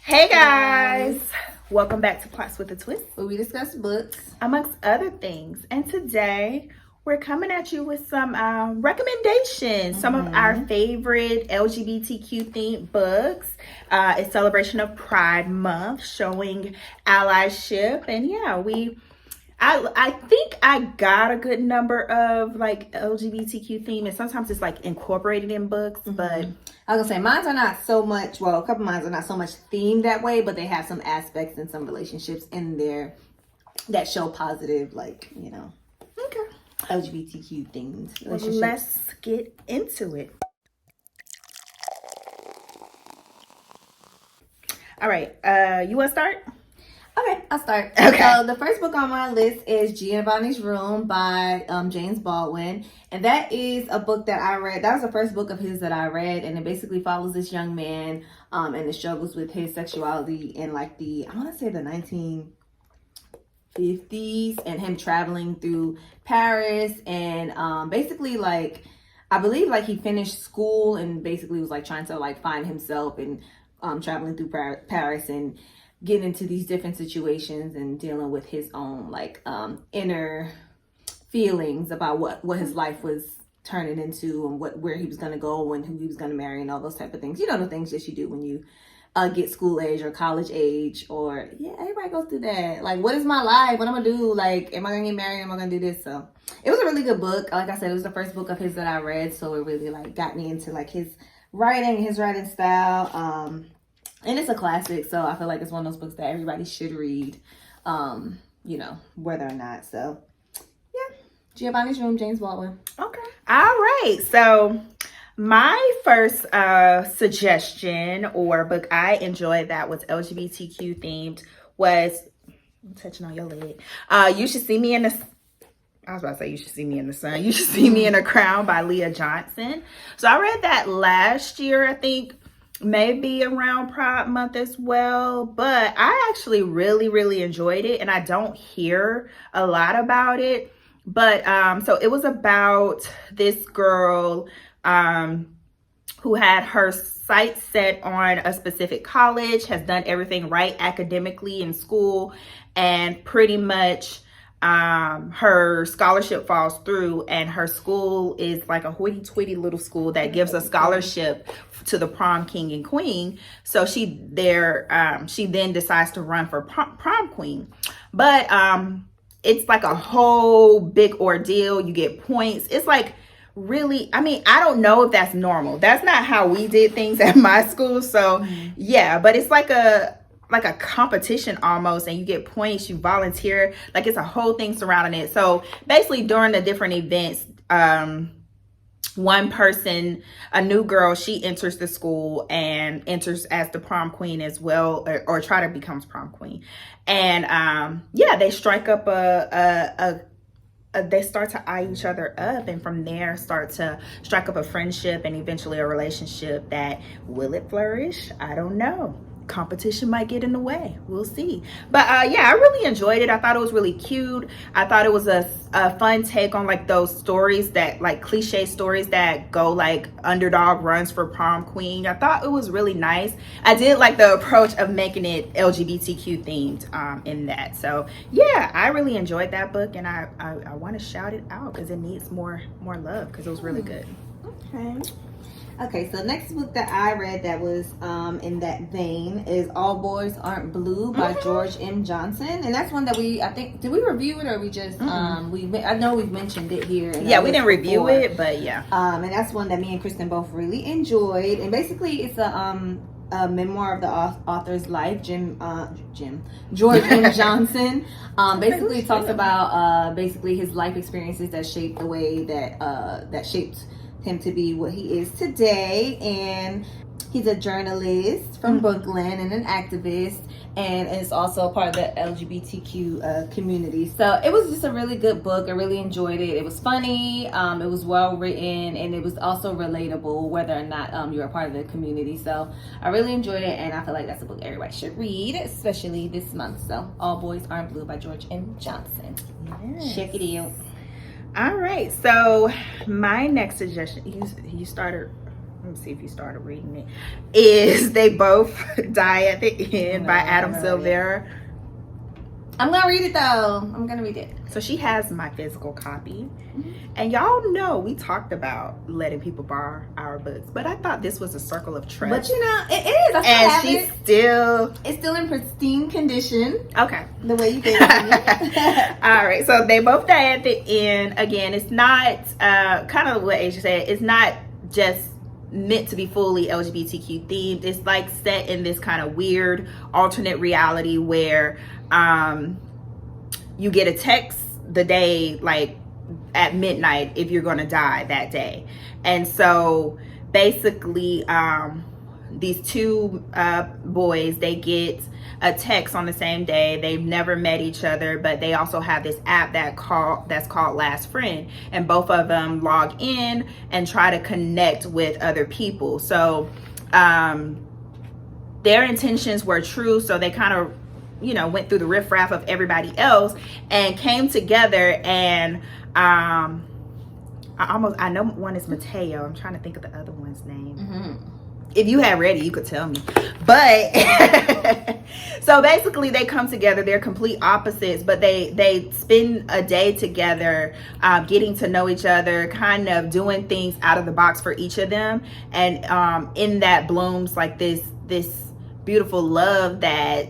Hey guys, welcome back to Plots with a Twist, where we discuss books, amongst other things. And today we're coming at you with some recommendations, some of our favorite LGBTQ themed books. It's celebration of Pride Month, showing allyship, and yeah, I think I got a good number of like LGBTQ theme, and sometimes it's like incorporated in books, but I was gonna say mine are not so much. Well, a couple of mine are not so much themed that way, but they have some aspects and some relationships in there that show positive, like okay, LGBTQ things. Well, let's get into it. All right, you want to start? Okay, I'll start. Okay. So the first book on my list is Giovannis Room by James Baldwin. And that is a book that I read. That was the first book of his that I read. And it basically follows this young man and the struggles with his sexuality in like the 1950s, and him traveling through Paris. And basically like, I believe like he finished school and basically was like trying to like find himself and traveling through Paris and getting into these different situations and dealing with his own like inner feelings about what his life was turning into and where he was going to go and who he was going to marry and all those type of things. The things that you do when you get school age or college age, or everybody goes through that. Like, what is my life? What I'm gonna do? Like, am I gonna get married? Am I gonna do this? So it was a really good book. Like I said, it was the first book of his that I read, so it really like got me into like his writing style. And it's a classic, so I feel like it's one of those books that everybody should read, whether or not. So, yeah, Giovanni's Room, James Baldwin. Okay. All right. So, my first suggestion or book I enjoyed that was LGBTQ themed was, I'm touching on your leg. You Should See Me in the... I was about to say You Should See Me in the Sun. You Should See Me in a Crown by Leah Johnson. So, I read that last year, I think. Maybe around Pride Month as well, but I actually really enjoyed it, and I don't hear a lot about it. But so it was about this girl who had her sights set on a specific college, has done everything right academically in school, and pretty much her scholarship falls through, and her school is like a hoity-toity little school that gives a scholarship to the prom king and queen. So she then decides to run for prom queen, but it's like a whole big ordeal. You get points. It's like really, I don't know if that's normal. That's not how we did things at my school. So yeah, but it's like a competition almost, and you get points, you volunteer, like it's a whole thing surrounding it. So basically during the different events, one person, a new girl, she enters the school and enters as the prom queen as well, or try to become prom queen. And they strike up they start to eye each other up, and from there start to strike up a friendship and eventually a relationship that, will it flourish? I don't know. Competition might get in the way. We'll see. But I really enjoyed it. I thought it was really cute. I thought it was a fun take on like those stories that like cliche stories that go like underdog runs for prom queen. I thought it was really nice. I did like the approach of making it LGBTQ themed in that. So yeah, I really enjoyed that book, and I want to shout it out because it needs more love because it was really good. Okay, so next book that I read that was in that vein is All Boys Aren't Blue by George M. Johnson. And that's one that did we review it, or we just, I know we've mentioned it here. Yeah, we didn't review it, but yeah. And that's one that me and Kristen both really enjoyed. And basically it's a memoir of the author's life, George M. Johnson. Basically talks about basically his life experiences that shaped the way that shaped him to be what he is today. And he's a journalist from Brooklyn and an activist, and is also part of the LGBTQ community. So it was just a really good book. I really enjoyed it. It was funny, it was well written, and it was also relatable whether or not you're a part of the community. So I really enjoyed it, and I feel like that's a book everybody should read, especially this month. So All Boys Aren't Blue by George M. Johnson. Yes. Check it out. All right, so my next suggestion, you started let me see if you started reading it, is they both die at the end by Adam Silvera. I'm gonna read it though. I'm gonna read it. So she has my physical copy. And y'all know we talked about letting people borrow our books, but I thought this was a circle of trust. But you know, it is. I still have it. It's still in pristine condition. Okay. The way you gave it to me. All right. So they both die at the end. Again, it's not kind of what Asia said. It's not just meant to be fully LGBTQ themed. It's like set in this kind of weird alternate reality where you get a text the day, like at midnight, if you're going to die that day. And so basically these two boys, they get a text on the same day. They've never met each other, but they also have this app that's called Last Friend, and both of them log in and try to connect with other people. So their intentions were true, so they kind of, you know, went through the riffraff of everybody else and came together. And I know one is Mateo. I'm trying to think of the other one's name. If you had read it, you could tell me. But so basically they come together. They're complete opposites, but they spend a day together, getting to know each other, kind of doing things out of the box for each of them. And in that blooms like this beautiful love that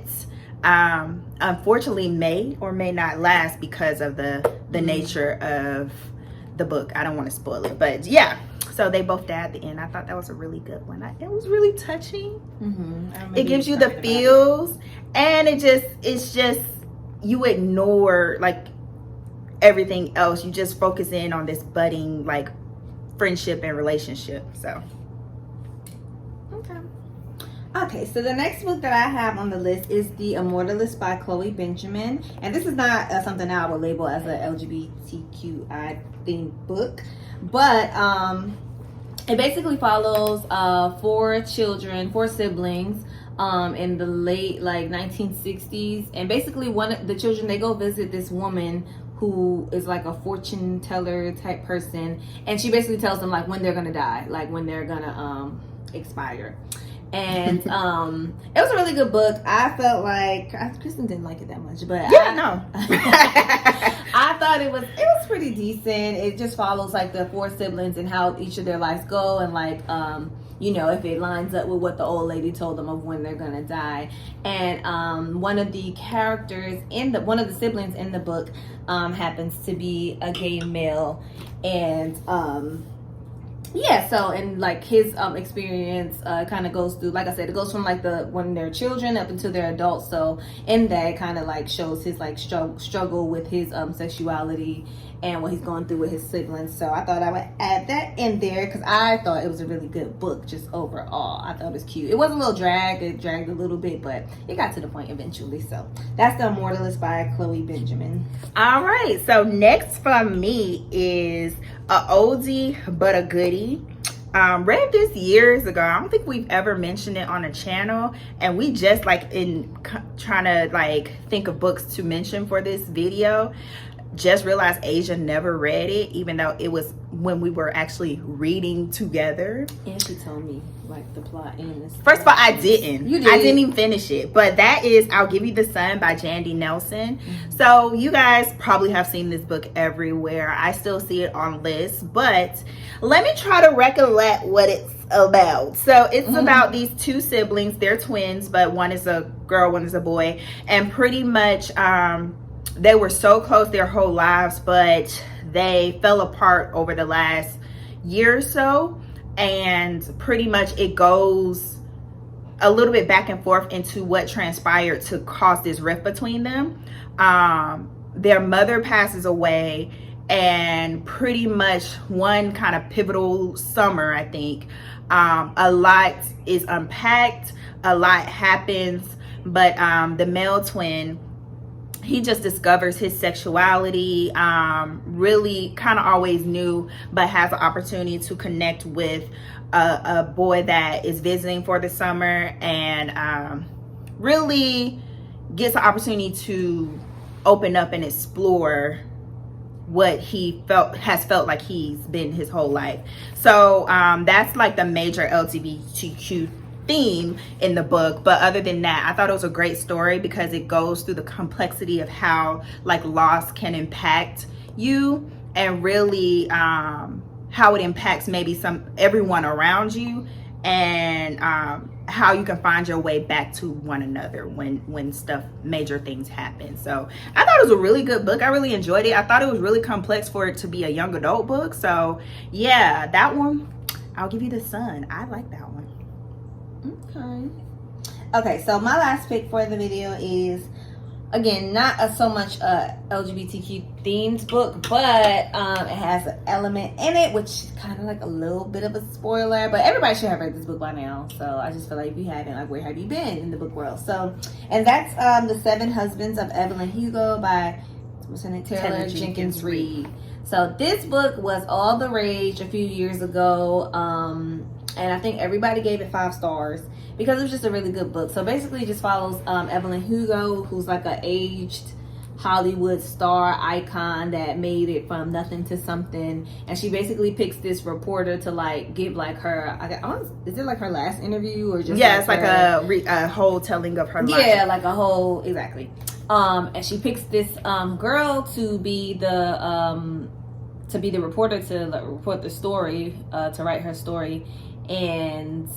unfortunately may or may not last because of the nature of the book. I don't want to spoil it, but yeah. So they both died at the end. I thought that was a really good one. It was really touching. It gives you the feels, and it's just you ignore like everything else. You just focus in on this budding like friendship and relationship. So okay, so the next book that I have on the list is The Immortalist by Chloe Benjamin. And this is not something I would label as an LGBTQI themed book. But it basically follows four siblings in the late like 1960s. And basically one of the children, they go visit this woman who is like a fortune teller type person. And she basically tells them like when they're going to die, like when they're going to expire. And it was a really good book. I felt like Kristen didn't like it that much, but I thought it was pretty decent. It just follows like the four siblings and how each of their lives go, and like you know, if it lines up with what the old lady told them of when they're gonna die. And one of the characters one of the siblings in the book happens to be a gay male, and yeah, so and like his experience kind of goes through, like I said, it goes from like when they're children up until they're adults. So in that, it kind of like shows his like struggle with his sexuality and what he's going through with his siblings. So I thought I would add that in there because I thought it was a really good book just overall. I thought it was cute. It was a little it dragged a little bit, but it got to the point eventually. So that's The Immortalist by Chloe Benjamin. All right, so next for me is a oldie but a goodie. Read this years ago. I don't think we've ever mentioned it on the channel, and we just like in trying to like think of books to mention for this video, just realized Asia never read it, even though it was when we were actually reading together. And she told me like the plot in this. First of all, I didn't. You did. I didn't even finish it. But that is I'll Give You the Sun by Jandy Nelson. So you guys probably have seen this book everywhere. I still see it on lists, but let me try to recollect what it's about. So it's about these two siblings. They're twins, but one is a girl, one is a boy, and pretty much they were so close their whole lives, but they fell apart over the last year or so. And pretty much it goes a little bit back and forth into what transpired to cause this rift between them. Their mother passes away, and pretty much one kind of pivotal summer, I think, a lot is unpacked, a lot happens, but the male twin, he just discovers his sexuality, really kind of always knew, but has the opportunity to connect with a boy that is visiting for the summer, and really gets the opportunity to open up and explore what he has felt like he's been his whole life. So that's like the major LGBTQ theme in the book. But other than that, I thought it was a great story because it goes through the complexity of how like loss can impact you, and really how it impacts maybe everyone around you, and how you can find your way back to one another when major things happen. So I thought it was a really good book. I really enjoyed it. I thought it was really complex for it to be a young adult book. So yeah, that one, I'll give you the sun. I like that one. Okay, so my last pick for the video is, again, not so much a LGBTQ themed book, but it has an element in it which is kind of like a little bit of a spoiler, but everybody should have read this book by now. So I just feel like if you haven't, like, where have you been in the book world? So, and that's The Seven Husbands of Evelyn Hugo by, what's her name, Taylor Jenkins Reid. So this book was all the rage a few years ago, and I think everybody gave it 5 stars because it was just a really good book. So basically it just follows Evelyn Hugo, who's like a aged Hollywood star icon that made it from nothing to something, and she basically picks this reporter to like give like her, is it like her last interview or just it's like a whole telling of her life. Yeah, like a whole, exactly. And she picks this girl to be the reporter to report the story, to write her story. And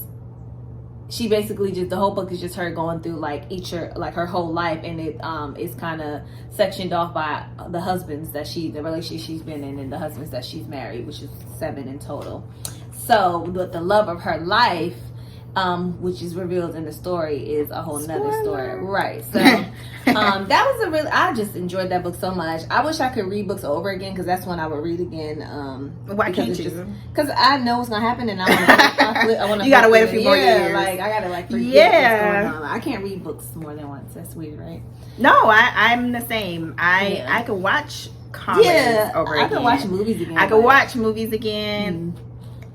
she basically just, the whole book is just her going through like her whole life, and it is kind of sectioned off by the husbands the relationship she's been in, and the husbands that she's married, which is 7 in total. So but the love of her life, which is revealed in the story, is a whole nother story, right? So that was I just enjoyed that book so much. I wish I could read books over again, because that's when I would read again. Why can't you? Because I know what's gonna happen, and I want to. You gotta wait a few more years. Like I gotta forget what's going on. I can't read books more than once. That's weird, right? No, I'm the same. I could watch comedies over again. I could watch movies again. I could watch movies again.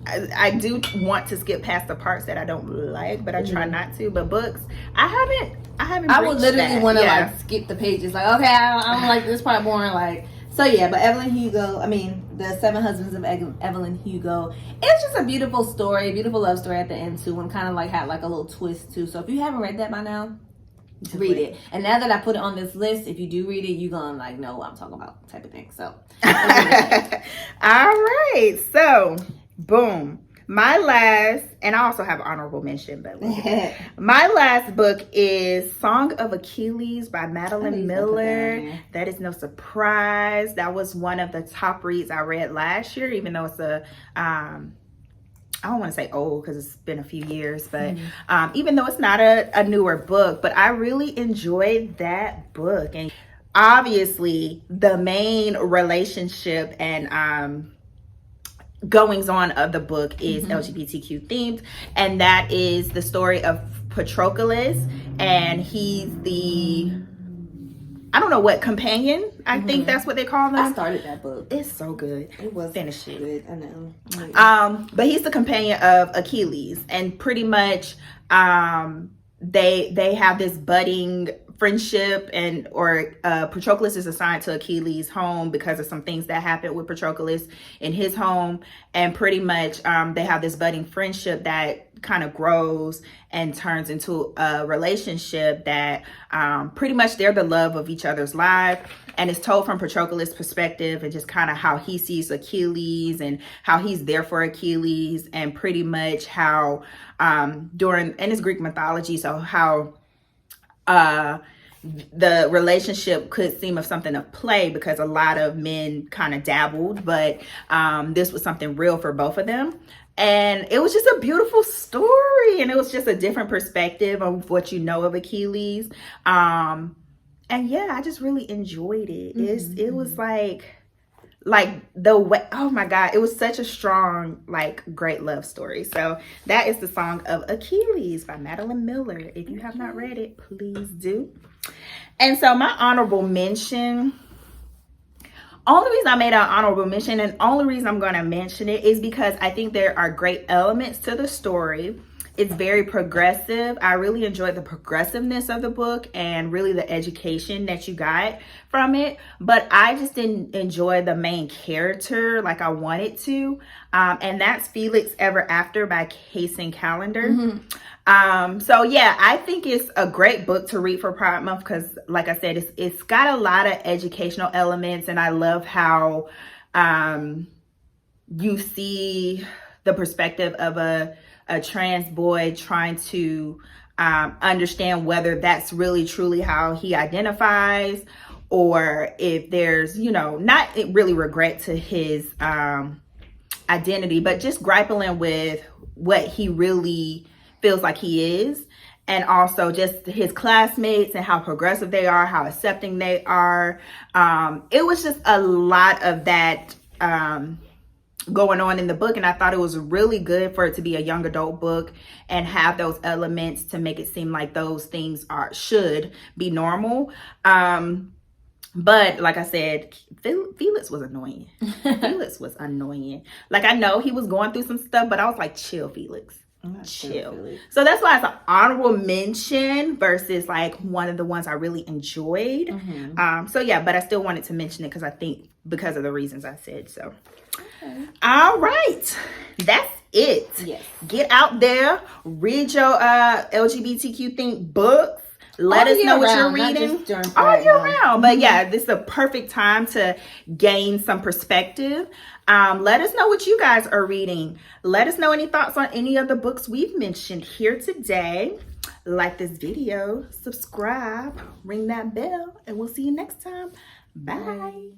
I do want to skip past the parts that I don't like, but I try not to. But books, I haven't. I would literally want to like skip the pages. Like, okay, I don't like this part more. Like, so yeah. But Evelyn Hugo, The 7 Husbands of Evelyn Hugo. It's just a beautiful story, beautiful love story at the end too, and kind of like had like a little twist too. So if you haven't read that by now, read it. And now that I put it on this list, if you do read it, you're gonna like know what I'm talking about, type of thing. So, all right. So. Boom. My last, and I also have honorable mention, but my last book is Song of Achilles by Madeline Miller. That is no surprise. That was one of the top reads I read last year, even though it's I don't want to say old because it's been a few years, but even though it's not a newer book, but I really enjoyed that book. And obviously the main relationship and goings on of the book is LGBTQ themed, and that is the story of Patroclus, and he's the, I don't know what, companion, I think that's what they call them. I started that book. It's so good. It was finish it. Good. I know. But he's the companion of Achilles, and pretty much they have this budding friendship, or Patroclus is assigned to Achilles' home because of some things that happened with Patroclus in his home, and pretty much they have this budding friendship that kind of grows and turns into a relationship that pretty much they're the love of each other's life, and it's told from Patroclus' perspective, and just kind of how he sees Achilles and how he's there for Achilles, and pretty much how and it's Greek mythology, so how the relationship could seem of something of play because a lot of men kind of dabbled, but this was something real for both of them. And it was just a beautiful story, and it was just a different perspective of what you know of Achilles. And yeah, I just really enjoyed it. It was like the way, oh my God, it was such a strong, like, great love story. So that is the Song of Achilles by Madeline Miller. If you have not read it, please do. And so my honorable mention, only reason I made an honorable mention, and only reason I'm going to mention it, is because I think there are great elements to the story. It's very progressive. I really enjoyed the progressiveness of the book and really the education that you got from it. But I just didn't enjoy the main character like I wanted to. And that's Felix Ever After by Kaysen Callender. So yeah, I think it's a great book to read for Pride Month because, like I said, it's got a lot of educational elements, and I love how you see the perspective of a trans boy trying to understand whether that's really truly how he identifies, or if there's, not really regret to his identity, but just grappling with what he really feels like he is. And also just his classmates and how progressive they are, how accepting they are. It was just a lot of that going on in the book, and I thought it was really good for it to be a young adult book and have those elements to make it seem like those things should be normal. But like I said, Felix was annoying. Felix was annoying. Like, I know he was going through some stuff, but I was like, chill, Felix. Chill. So that's why it's an honorable mention versus like one of the ones I really enjoyed. So yeah, but I still wanted to mention it because I think because of the reasons I said so. All right, that's it. Yes. Get out there, read your LGBTQ themed books. Let us know what you're reading all year round. But yeah, this is a perfect time to gain some perspective. Let us know what you guys are reading. Let us know any thoughts on any of the books we've mentioned here today. Like this video, subscribe, ring that bell, and we'll see you next time. Bye.